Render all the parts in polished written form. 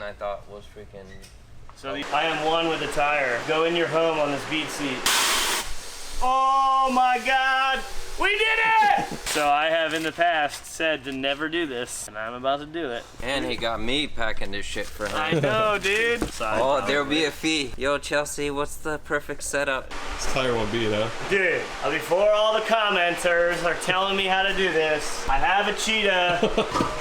I thought was freaking... So I am one with the tire. Go in your home on this bead seat. Oh my God! We did it! So I have in the past said to never do this, and I'm about to do it. And he got me packing this shit for him. I know, dude. Oh, there'll be a fee. Yo, Chelsea, what's the perfect setup? This tire won't be, though. Dude, before all the commenters are telling me how to do this, I have a cheetah.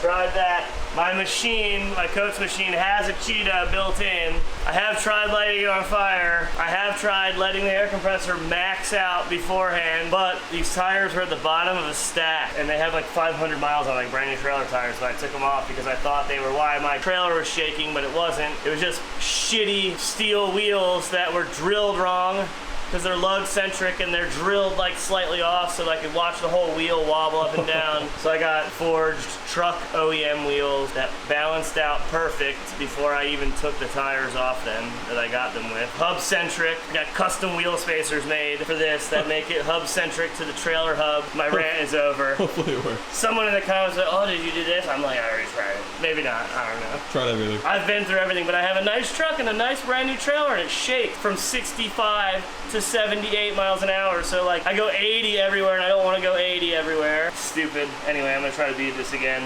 Tried that. My machine, my coach machine, has a cheetah built in. I have tried lighting it on fire. I have tried letting the air compressor max out beforehand, but these tires were at the bottom of a stack, and they have like 500 miles on, like brand new trailer tires, so I took them off because I thought they were why my trailer was shaking, but it wasn't. It was just shitty steel wheels that were drilled wrong, because they're lug-centric and they're drilled like slightly off so I could watch the whole wheel wobble up and down. So I got forged truck OEM wheels that balanced out perfect before I even took the tires off them that I got them with. Hub-centric, got custom wheel spacers made for this that make it hub-centric to the trailer hub. My rant is over. Hopefully it works. Someone in the comments said, oh, did you do this? I'm like, I already tried it. Maybe not, I don't know. Tried everything. I've been through everything, but I have a nice truck and a nice brand new trailer, and it shakes from 65 to 78 miles an hour. So like I go 80 everywhere and I don't want to go 80 everywhere. Stupid. Anyway, I'm gonna try to beat this again.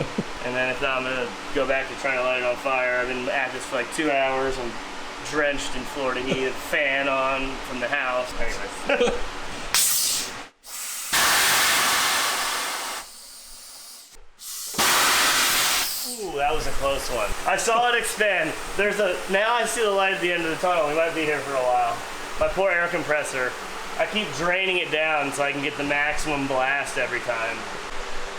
And then if not, I'm gonna go back to trying to light it on fire. I've been at this for like 2 hours. I'm drenched in Florida heat, fan on from the house. Anyway. Ooh, that was a close one. I saw it expand. Now I see the light at the end of the tunnel. We might be here for a while. My poor air compressor. I keep draining it down so I can get the maximum blast every time.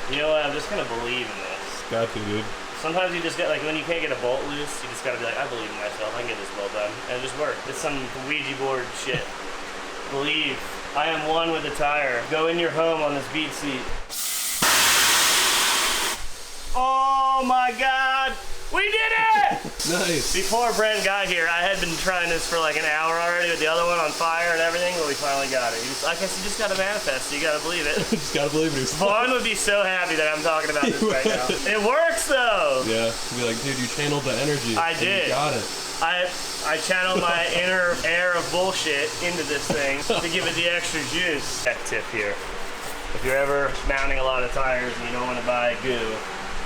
You know what, I'm just gonna believe in this. Got to, dude. Sometimes you just get, like when you can't get a bolt loose, you just gotta be like, I believe in myself, I can get this bolt done. And it just worked. It's some Ouija board shit. Believe. I am one with the tire. Go in your home on this bead seat. Oh my God! We did it! Nice. Before Brent got here, I had been trying this for like an hour already with the other one on fire and everything, but we finally got it. I guess you just gotta manifest, so you gotta believe it. Just gotta believe it. Vaughn would be so happy that I'm talking about this right now. It works though! Yeah, be like, dude, you channeled the energy. I did. You got it. I channeled my inner air of bullshit into this thing to give it the extra juice. Tech tip here. If you're ever mounting a lot of tires and you don't want to buy goo,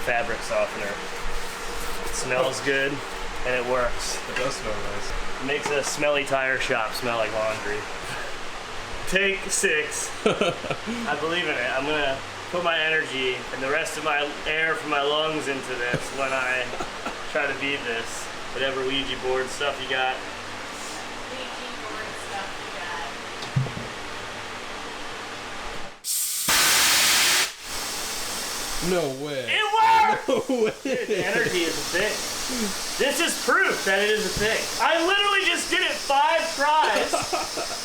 fabric softener. Smells good, and it works. It does smell nice. It makes a smelly tire shop smell like laundry. Take 6. I believe in it. I'm gonna put my energy and the rest of my air from my lungs into this when I try to beat this. Whatever Ouija board stuff you got. Ouija board stuff you got. No way. It worked! No way. Dude, the energy is a thing. This is proof that it is a thing. I literally just did it 5 tries,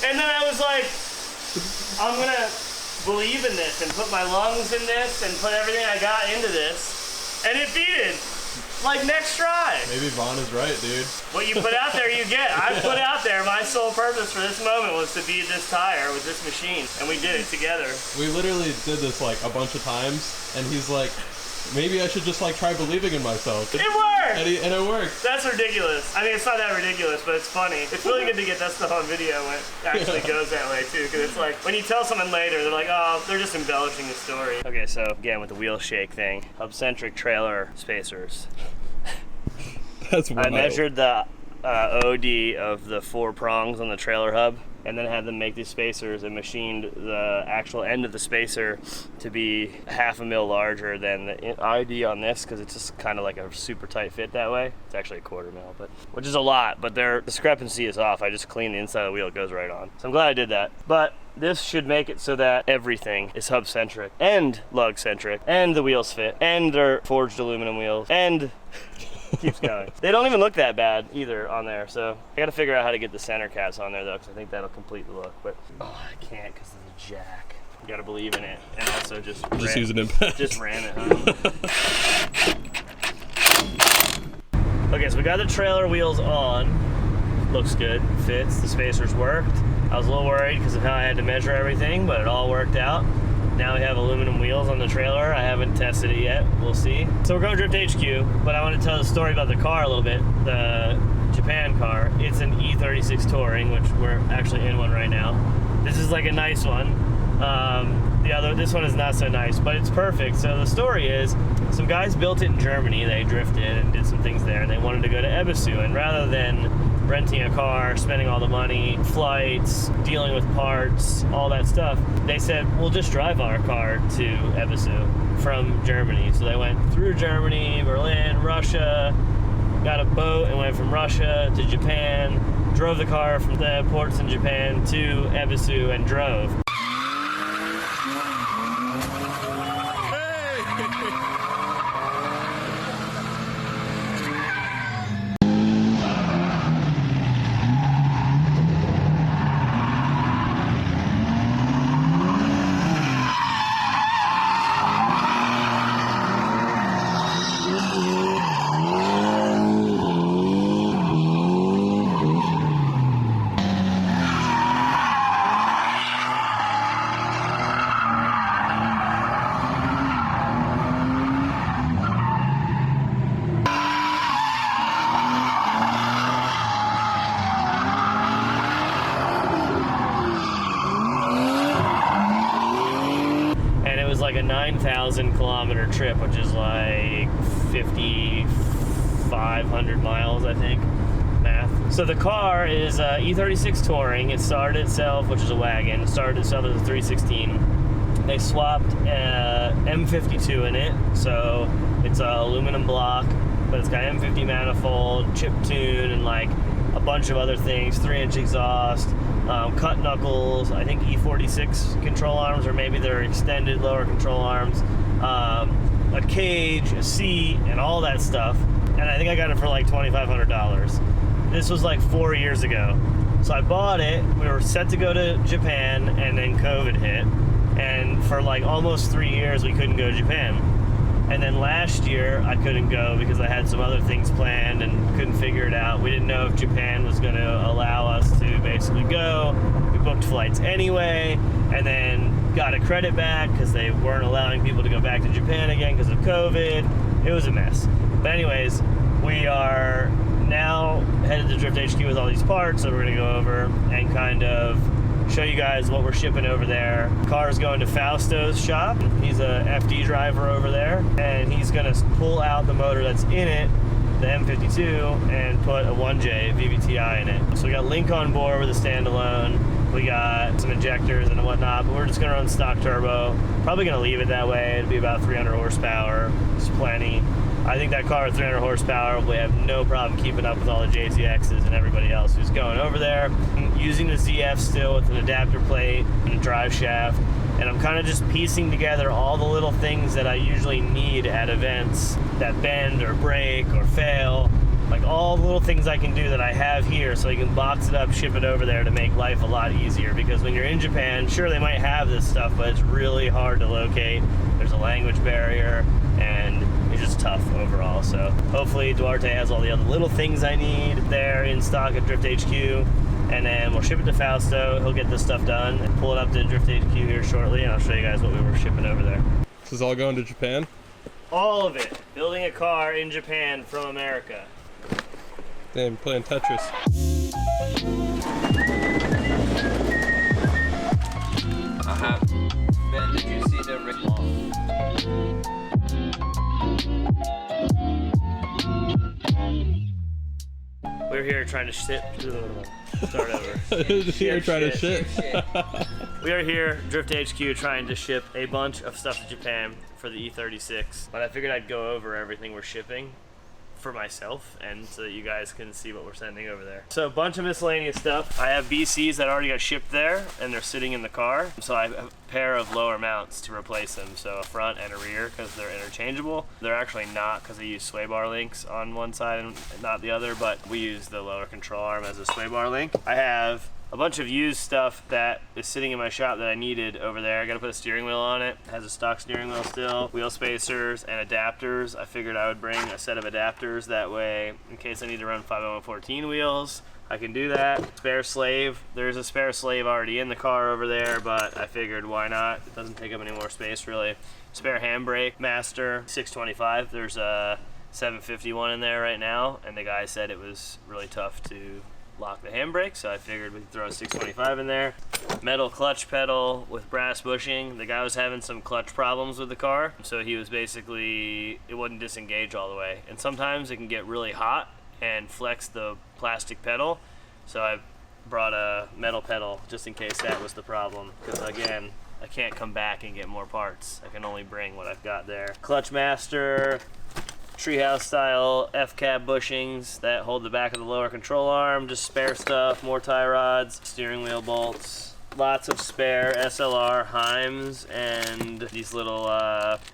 and then I was like, I'm gonna believe in this and put my lungs in this and put everything I got into this, and it beat it. Like next try. Maybe Vaughn is right, dude. What you put out there, you get. I put out there, my sole purpose for this moment was to beat this tire with this machine, and we did it together. We literally did this like a bunch of times, and he's like, maybe I should just like try believing in myself. It worked! And it worked. That's ridiculous. I mean, it's not that ridiculous, but it's funny. It's really good to get that stuff on video when it actually goes that way, too, because it's like, when you tell someone later, they're like, oh, they're just embellishing the story. Okay, so again, with the wheel shake thing, hub-centric trailer spacers. That's wild. I measured the OD of the 4 prongs on the trailer hub, and then had them make these spacers and machined the actual end of the spacer to be 1/2 mil larger than the ID on this, because it's just kind of like a super tight fit that way. It's actually 1/4 mil, but which is a lot, but their discrepancy is off. I just cleaned the inside of the wheel, it goes right on. So I'm glad I did that. But this should make it so that everything is hub-centric and lug-centric, and the wheels fit, and they're forged aluminum wheels, and keeps going. They don't even look that bad either on there, so I gotta figure out how to get the center caps on there though, because I think that'll complete the look, but I can't because of the jack. You gotta believe in it, and also just use an impact. Just ram it home. Okay, so we got the trailer wheels on. Looks good, fits, the spacers worked. I was a little worried because of how I had to measure everything, but it all worked out. Now we have aluminum wheels on the trailer. I haven't tested it yet. We'll see. So we're going to Drift HQ, but I want to tell the story about the car a little bit. The Japan car. It's an E36 Touring, which we're actually in one right now. This is like a nice one. This one is not so nice, but it's perfect. So the story is, some guys built it in Germany. They drifted and did some things there, and they wanted to go to Ebisu. And rather than renting a car, spending all the money, flights, dealing with parts, all that stuff, they said, we'll just drive our car to Ebisu from Germany. So they went through Germany, Berlin, Russia, got a boat and went from Russia to Japan, drove the car from the ports in Japan to Ebisu and drove. Like a 9,000 kilometer trip, which is like 5,500 miles, I think, math. So the car is a E36 Touring. It started itself, which is a wagon, it started itself as a 316. They swapped M52 in it, so it's a aluminum block, but it's got M50 manifold, chip tune, and like a bunch of other things, 3-inch exhaust, cut knuckles, I think E46 control arms, or maybe they're extended lower control arms, a cage, a seat, and all that stuff. And I think I got it for like $2,500. This was like 4 years ago. So I bought it, we were set to go to Japan, and then COVID hit. And for like almost 3 years, we couldn't go to Japan. And then last year, I couldn't go because I had some other things planned and couldn't figure it out. We didn't know if Japan was going to allow us to basically go. We booked flights anyway, and then got a credit back because they weren't allowing people to go back to Japan again because of COVID. It was a mess. But anyways, we are now headed to Drift HQ with all these parts, so we're going to go over and kind of show you guys what we're shipping over there. Car's going to Fausto's shop. He's a FD driver over there, and he's gonna pull out the motor that's in it, the M52, and put a 1J VVTi in it. So we got Link on board with a standalone. We got some injectors and whatnot, but we're just gonna run stock turbo. Probably gonna leave it that way. It'll be about 300 horsepower. It's plenty. I think that car with 300 horsepower will have no problem keeping up with all the JZXs and everybody else who's going over there. I'm using the ZF still with an adapter plate and a drive shaft, and I'm kind of just piecing together all the little things that I usually need at events that bend or break or fail. Like all the little things I can do that I have here, so you can box it up, ship it over there to make life a lot easier. Because when you're in Japan, sure, they might have this stuff, but it's really hard to locate. There's a language barrier, and it's just tough overall. So hopefully Duarte has all the other little things I need there in stock at Drift HQ, and then we'll ship it to Fausto. He'll get this stuff done and pull it up to Drift HQ here shortly, and I'll show you guys what we were shipping over there. This is all going to Japan? All of it. Building a car in Japan from America. Damn, playing Tetris. I have. Ben, did you see the ring? We're here trying to ship. Start over. Here trying to shit. We are here, Drift HQ, trying to ship a bunch of stuff to Japan for the E36. But I figured I'd go over everything we're shipping for myself, and so that you guys can see what we're sending over there. So a bunch of miscellaneous stuff. I have BCs that already got shipped there, and they're sitting in the car. So I have a pair of lower mounts to replace them, so a front and a rear, because they're interchangeable. They're actually not, because they use sway bar links on one side and not the other, but we use the lower control arm as a sway bar link. I have a bunch of used stuff that is sitting in my shop that I needed over there. I gotta put a steering wheel on it. It has a stock steering wheel still, wheel spacers and adapters. I figured I would bring a set of adapters that way in case I need to run 50114 wheels. I can do that. Spare slave. There's a spare slave already in the car over there, but I figured why not? It doesn't take up any more space really. Spare handbrake, master, 625. There's a 751 in there right now, and the guy said it was really tough to lock the handbrake, so I figured we could throw a 625 in there. Metal clutch pedal with brass bushing. The guy was having some clutch problems with the car, so he was basically, it wouldn't disengage all the way. And sometimes it can get really hot and flex the plastic pedal, so I brought a metal pedal just in case that was the problem, because again, I can't come back and get more parts. I can only bring what I've got there. Clutch master, treehouse style F-cab bushings that hold the back of the lower control arm, just spare stuff, more tie rods, steering wheel bolts, lots of spare SLR Heims and these little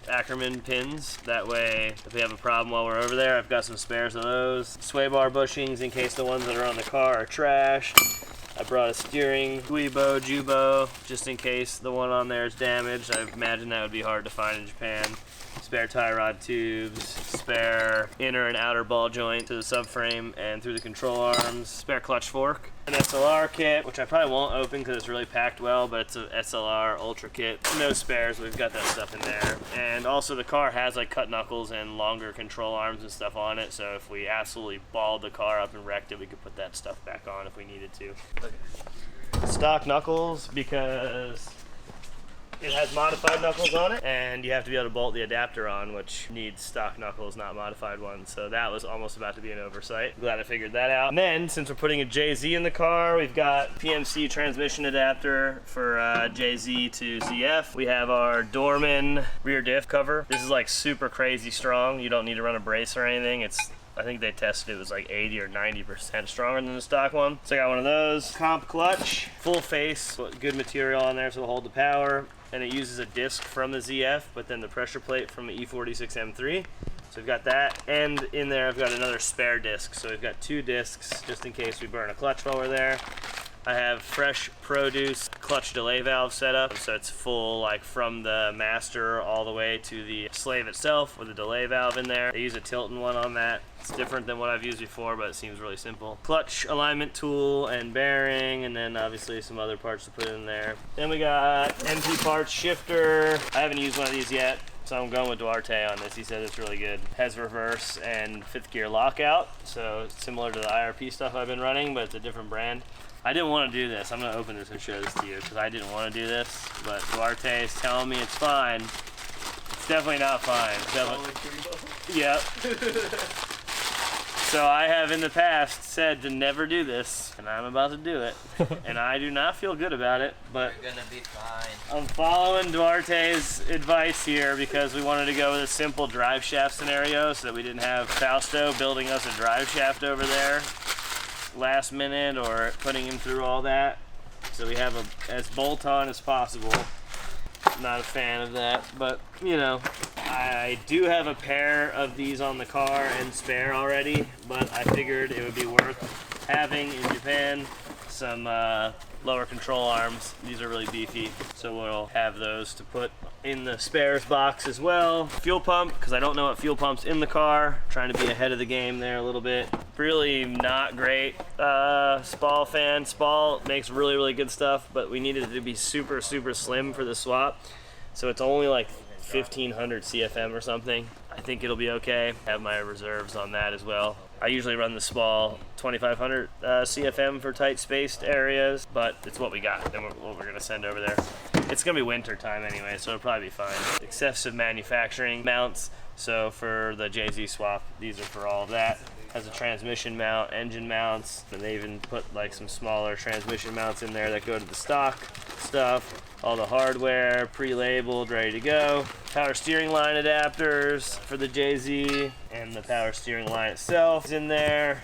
Ackerman pins. That way, if we have a problem while we're over there, I've got some spares of those. Sway bar bushings in case the ones that are on the car are trash. I brought a steering Guibo, Jubo, just in case the one on there is damaged. I imagine that would be hard to find in Japan. Spare tie rod tubes, spare inner and outer ball joint to the subframe and through the control arms, spare clutch fork, an SLR kit, which I probably won't open because it's really packed well, but it's a SLR Ultra kit. No spares, we've got that stuff in there. And also the car has like cut knuckles and longer control arms and stuff on it, so if we absolutely balled the car up and wrecked it, we could put that stuff back on if we needed to. Stock knuckles because it has modified knuckles on it, and you have to be able to bolt the adapter on, which needs stock knuckles, not modified ones. So that was almost about to be an oversight. Glad I figured that out. And then, since we're putting a JZ in the car, we've got PMC transmission adapter for JZ to ZF. We have our Dorman rear diff cover. This is like super crazy strong. You don't need to run a brace or anything. I think they tested it was like 80 or 90% stronger than the stock one. So I got one of those. Comp clutch, full face, good material on there so it'll hold the power. And it uses a disc from the ZF, but then the pressure plate from the E36 M3. So we've got that, and in there I've got another spare disc. So we've got 2 discs just in case we burn a clutch while we're there. I have fresh produce clutch delay valve set up, so it's full like from the master all the way to the slave itself with a delay valve in there. They use a Tilton one on that. It's different than what I've used before, but it seems really simple. Clutch alignment tool and bearing, and then obviously some other parts to put in there. Then we got MP parts shifter. I haven't used one of these yet, so I'm going with Duarte on this. He said it's really good. Has reverse and 5th gear lockout, so it's similar to the IRP stuff I've been running, but it's a different brand. I didn't want to do this. I'm going to open this and show this to you because I didn't want to do this, but Duarte is telling me it's fine. It's definitely not fine. Yep. So I have in the past said to never do this, and I'm about to do it. And I do not feel good about it, but You're gonna be fine. I'm following Duarte's advice here because we wanted to go with a simple drive shaft scenario so that we didn't have Fausto building us a drive shaft over there last minute or putting him through all that. So we have as bolt-on as possible. Not a fan of that, but you know, I do have a pair of these on the car and spare already, but I figured it would be worth having in Japan some lower control arms. These are really beefy, so we'll have those to put in the spares box as well. Fuel pump, because I don't know what fuel pump's in the car. Trying to be ahead of the game there a little bit. Really not great Spall fan. Spall makes really, really good stuff, but we needed it to be super, super slim for the swap. So it's only like 1500 CFM or something. I think it'll be okay. Have my reserves on that as well. I usually run the Spall 2500 CFM for tight spaced areas, but it's what we got and what we're gonna send over there. It's gonna be winter time anyway, so it'll probably be fine. Excessive manufacturing mounts. So for the JZ swap, these are for all of that. Has a transmission mount, engine mounts, and they even put like some smaller transmission mounts in there that go to the stock stuff. All the hardware pre-labeled, ready to go. Power steering line adapters for the JZ, and the power steering line itself is in there.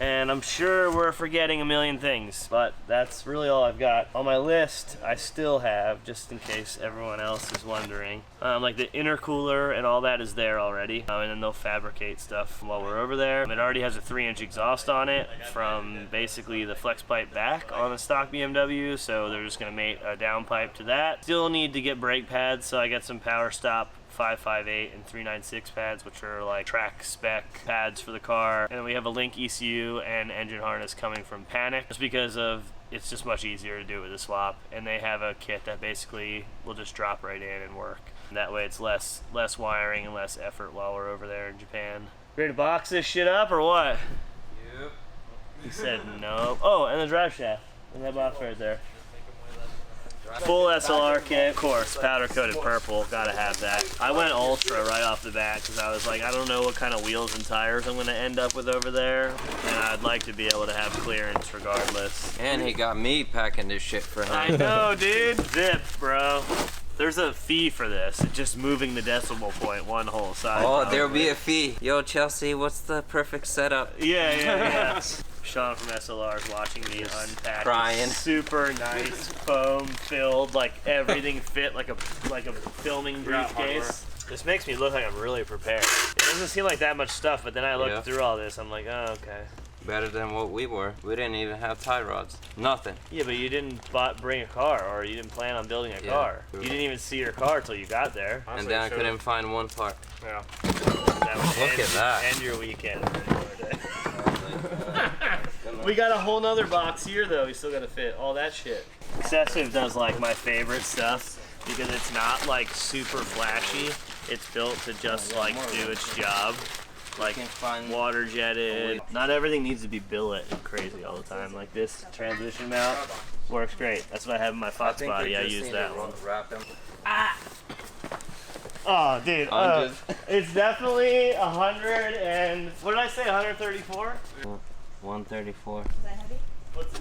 And I'm sure we're forgetting a million things, but that's really all I've got. On my list, I still have, just in case everyone else is wondering, like the intercooler and all that is there already. And then they'll fabricate stuff while we're over there. It already has a 3-inch exhaust on it from basically the flex pipe back on the stock BMW, so they're just gonna mate a downpipe to that. Still need to get brake pads, so I got some Power Stop 558 and 396 pads, which are like track spec pads for the car. And then we have a Link ECU and engine harness coming from Panic, just because of it's just much easier to do it with a swap. And they have a kit that basically will just drop right in and work. And that way it's less wiring and less effort while we're over there in Japan. Ready to box this shit up or what? Yep. He said no. Oh, and the drive shaft in that box right there. Full SLR kit, of course, powder coated purple, gotta have that. I went ultra right off the bat because I was like, I don't know what kind of wheels and tires I'm gonna end up with over there, and I'd like to be able to have clearance regardless. And he got me packing this shit for him. I know, dude. Zip, bro. There's a fee for this, just moving the decimal point one whole side. Oh, there'll be a fee. Yo, Chelsea, what's the perfect setup? Yeah. Sean from SLR is watching me unpack. Crying. Super nice, foam filled, like everything fit like a filming briefcase. This makes me look like I'm really prepared. It doesn't seem like that much stuff, but then I look through all this, I'm like, oh, okay. Better than what we were. We didn't even have tie rods. Nothing. Yeah, but you didn't bring a car, or you didn't plan on building a car. True. You didn't even see your car till you got there. And then I couldn't find one part. Yeah. That would Look at that. End your weekend. We got a whole nother box here though. We still gotta fit all that shit. Excessive does like my favorite stuff because it's not like super flashy. It's built to just like do its job. Like water jetted. Not everything needs to be billet and crazy all the time. Like this transmission mount works great. That's what I have in my Fox body. I use that one. Oh, dude. It's definitely 100 and what did I say? 134? 134. Is that heavy?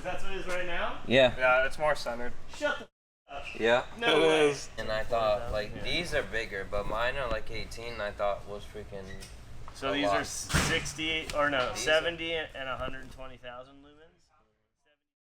That's what it is right now? Yeah. Yeah, it's more centered. Shut the up. Yeah. No way. And I thought, like, these are bigger, but mine are like 18, I thought was freaking. So these are 60, or no, 70 and 120,000 lumens?